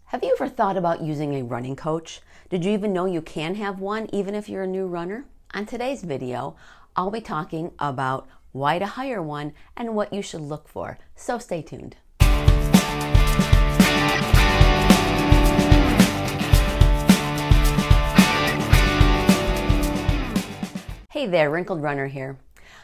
Have you ever thought about using a running coach? Did you even know you can have one even if you're a new runner? On today's video, I'll be talking about why to hire one and what you should look for, so stay tuned. Hey there, Wrinkled Runner here.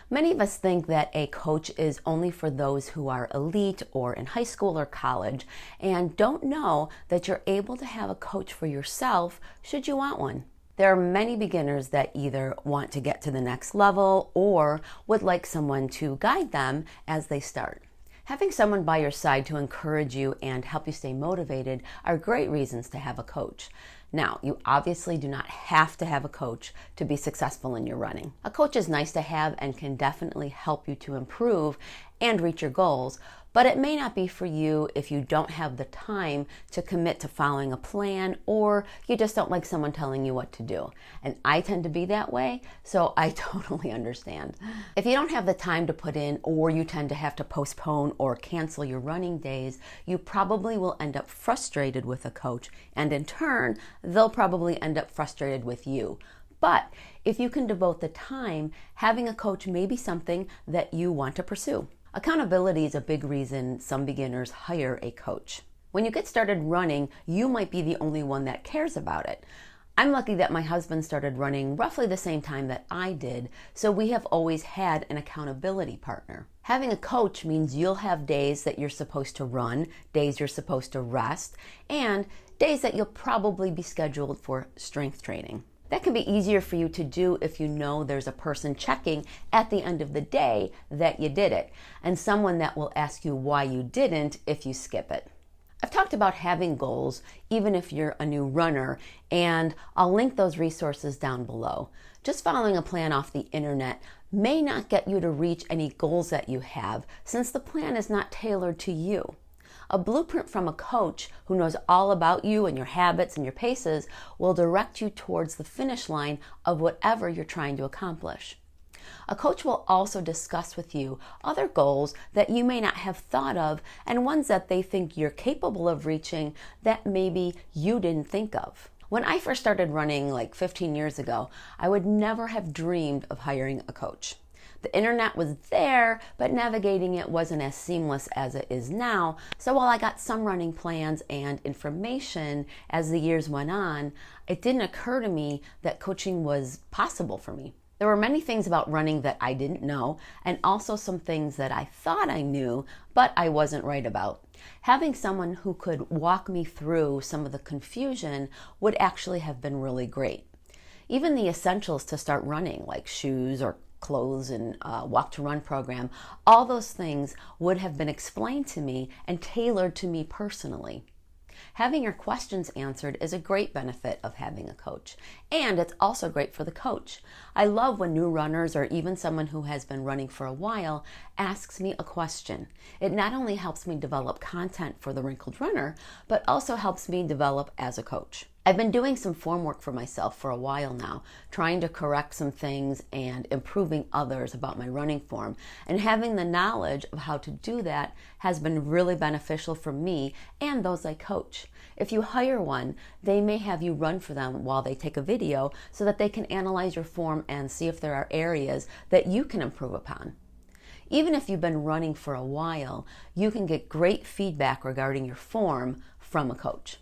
Many of us think that a coach is only for those who are elite or in high school or college and don't know that you're able to have a coach for yourself should you want one. There are many beginners that either want to get to the next level or would like someone to guide them as they start. Having someone by your side to encourage you and help you stay motivated are great reasons to have a coach. Now, you obviously do not have to have a coach to be successful in your running. A coach is nice to have and can definitely help you to improve and reach your goals, but it may not be for you if you don't have the time to commit to following a plan or you just don't like someone telling you what to do. And I tend to be that way, so I totally understand. If you don't have the time to put in or you tend to have to postpone or cancel your running days, you probably will end up frustrated with a coach, and in turn, they'll probably end up frustrated with you. But if you can devote the time, having a coach may be something that you want to pursue. Accountability is a big reason some beginners hire a coach. When you get started running, you might be the only one that cares about it. I'm lucky that my husband started running roughly the same time that I did, so we have always had an accountability partner. Having a coach means you'll have days that you're supposed to run, days you're supposed to rest, and days that you'll probably be scheduled for strength training. That can be easier for you to do if you know there's a person checking at the end of the day that you did it, and someone that will ask you why you didn't if you skip it. I've talked about having goals even if you're a new runner, and I'll link those resources down below. Just following a plan off the internet may not get you to reach any goals that you have, since the plan is not tailored to you. A blueprint from a coach who knows all about you and your habits and your paces will direct you towards the finish line of whatever you're trying to accomplish. A coach will also discuss with you other goals that you may not have thought of and ones that they think you're capable of reaching that maybe you didn't think of. When I first started running like 15 years ago, I would never have dreamed of hiring a coach. The internet was there, but navigating it wasn't as seamless as it is now. So while I got some running plans and information as the years went on, it didn't occur to me that coaching was possible for me. There were many things about running that I didn't know, and also some things that I thought I knew, but I wasn't right about. Having someone who could walk me through some of the confusion would actually have been really great. Even the essentials to start running, like shoes or clothes and walk to run program, all those things would have been explained to me and tailored to me personally. Having your questions answered is a great benefit of having a coach, and it's also great for the coach. I love when new runners or even someone who has been running for a while asks me a question. It not only helps me develop content for the Wrinkled Runner, but also helps me develop as a coach. I've been doing some form work for myself for a while now, trying to correct some things and improving others about my running form, and having the knowledge of how to do that has been really beneficial for me and those I coach. If you hire one, they may have you run for them while they take a video so that they can analyze your form and see if there are areas that you can improve upon. Even if you've been running for a while, you can get great feedback regarding your form from a coach.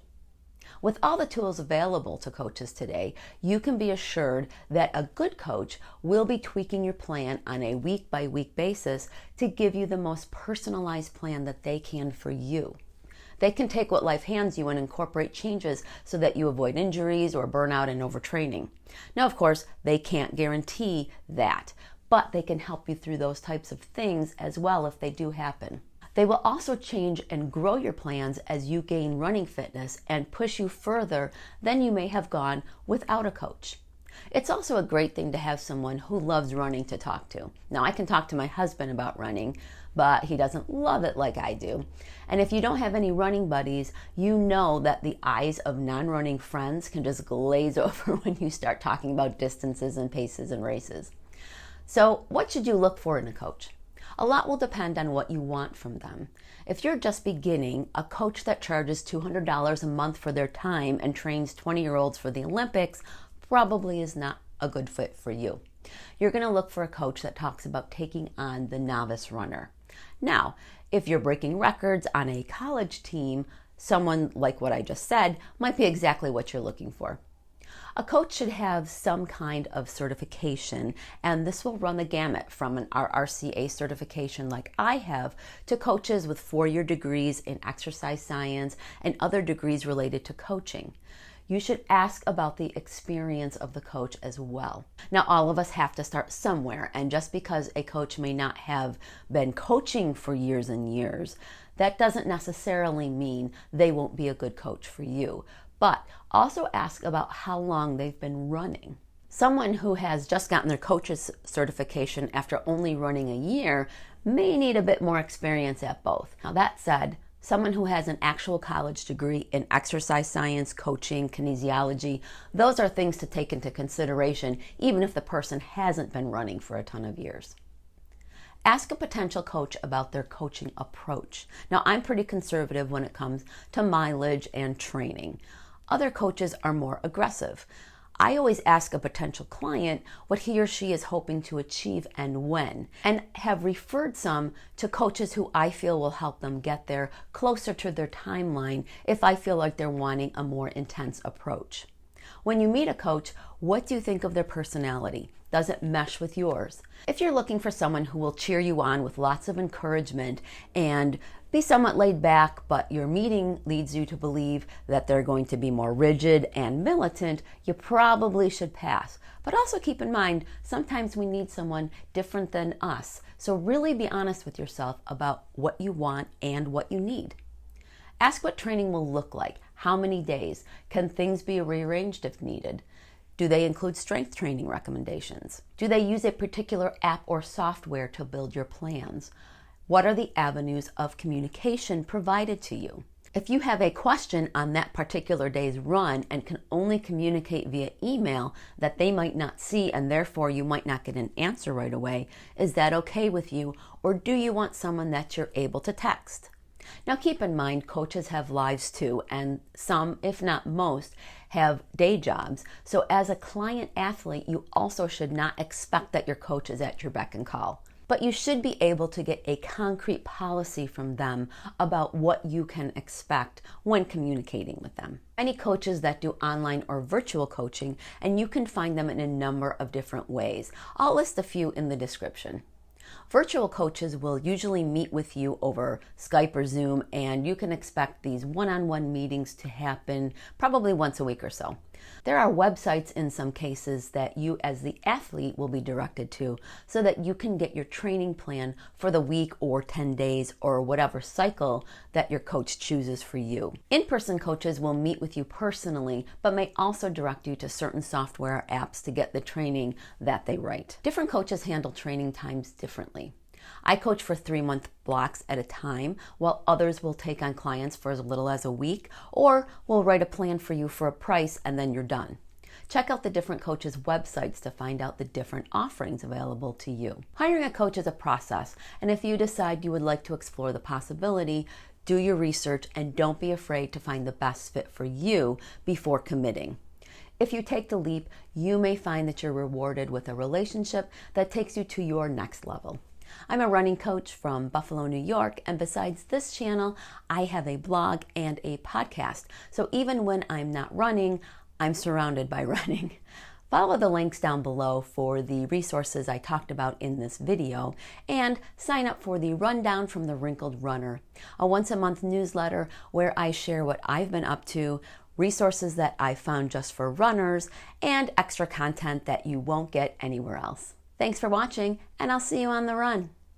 With all the tools available to coaches today, you can be assured that a good coach will be tweaking your plan on a week-by-week basis to give you the most personalized plan that they can for you. They can take what life hands you and incorporate changes so that you avoid injuries or burnout and overtraining. Now, of course, they can't guarantee that, but they can help you through those types of things as well if they do happen. They will also change and grow your plans as you gain running fitness and push you further than you may have gone without a coach. It's also a great thing to have someone who loves running to talk to. Now, I can talk to my husband about running, but he doesn't love it like I do. And if you don't have any running buddies, you know that the eyes of non-running friends can just glaze over when you start talking about distances and paces and races. So what should you look for in a coach? A lot will depend on what you want from them. If you're just beginning, a coach that charges $200 a month for their time and trains 20-year-olds for the Olympics probably is not a good fit for you. You're going to look for a coach that talks about taking on the novice runner. Now, if you're breaking records on a college team, someone like what I just said might be exactly what you're looking for. A coach should have some kind of certification, and this will run the gamut from an RRCA certification like I have to coaches with 4-year degrees in exercise science and other degrees related to coaching. You should ask about the experience of the coach as well. Now, all of us have to start somewhere, and just because a coach may not have been coaching for years and years, that doesn't necessarily mean they won't be a good coach for you. But also ask about how long they've been running. Someone who has just gotten their coach's certification after only running a year may need a bit more experience at both. Now, that said, someone who has an actual college degree in exercise science, coaching, kinesiology, those are things to take into consideration even if the person hasn't been running for a ton of years. Ask a potential coach about their coaching approach. Now, I'm pretty conservative when it comes to mileage and training. Other coaches are more aggressive. I always ask a potential client what he or she is hoping to achieve and when, and have referred some to coaches who I feel will help them get there closer to their timeline if I feel like they're wanting a more intense approach. When you meet a coach, what do you think of their personality? Does it mesh with yours? If you're looking for someone who will cheer you on with lots of encouragement and be somewhat laid back, but your meeting leads you to believe that they're going to be more rigid and militant, you probably should pass. But also keep in mind, sometimes we need someone different than us. So really be honest with yourself about what you want and what you need. Ask what training will look like. How many days? Can things be rearranged if needed? Do they include strength training recommendations? Do they use a particular app or software to build your plans? What are the avenues of communication provided to you? If you have a question on that particular day's run and can only communicate via email that they might not see and therefore you might not get an answer right away, is that okay with you, or do you want someone that you're able to text? Now keep in mind, coaches have lives too, and some, if not most, have day jobs. So as a client athlete, you also should not expect that your coach is at your beck and call. But you should be able to get a concrete policy from them about what you can expect when communicating with them. Many coaches that do online or virtual coaching, and you can find them in a number of different ways. I'll list a few in the description. Virtual coaches will usually meet with you over Skype or Zoom, and you can expect these one-on-one meetings to happen probably once a week or so. There are websites in some cases that you as the athlete will be directed to so that you can get your training plan for the week or 10 days or whatever cycle that your coach chooses for you. In-person coaches will meet with you personally, but may also direct you to certain software apps to get the training that they write. Different coaches handle training times differently. I coach for 3-month blocks at a time, while others will take on clients for as little as a week, or will write a plan for you for a price and then you're done. Check out the different coaches' websites to find out the different offerings available to you. Hiring a coach is a process, and if you decide you would like to explore the possibility, do your research and don't be afraid to find the best fit for you before committing. If you take the leap, you may find that you're rewarded with a relationship that takes you to your next level. I'm a running coach from Buffalo, New York, and besides this channel, I have a blog and a podcast. So even when I'm not running, I'm surrounded by running. Follow the links down below for the resources I talked about in this video, and sign up for the Rundown from the Wrinkled Runner, a once-a-month newsletter where I share what I've been up to, resources that I found just for runners, and extra content that you won't get anywhere else. Thanks for watching, and I'll see you on the run.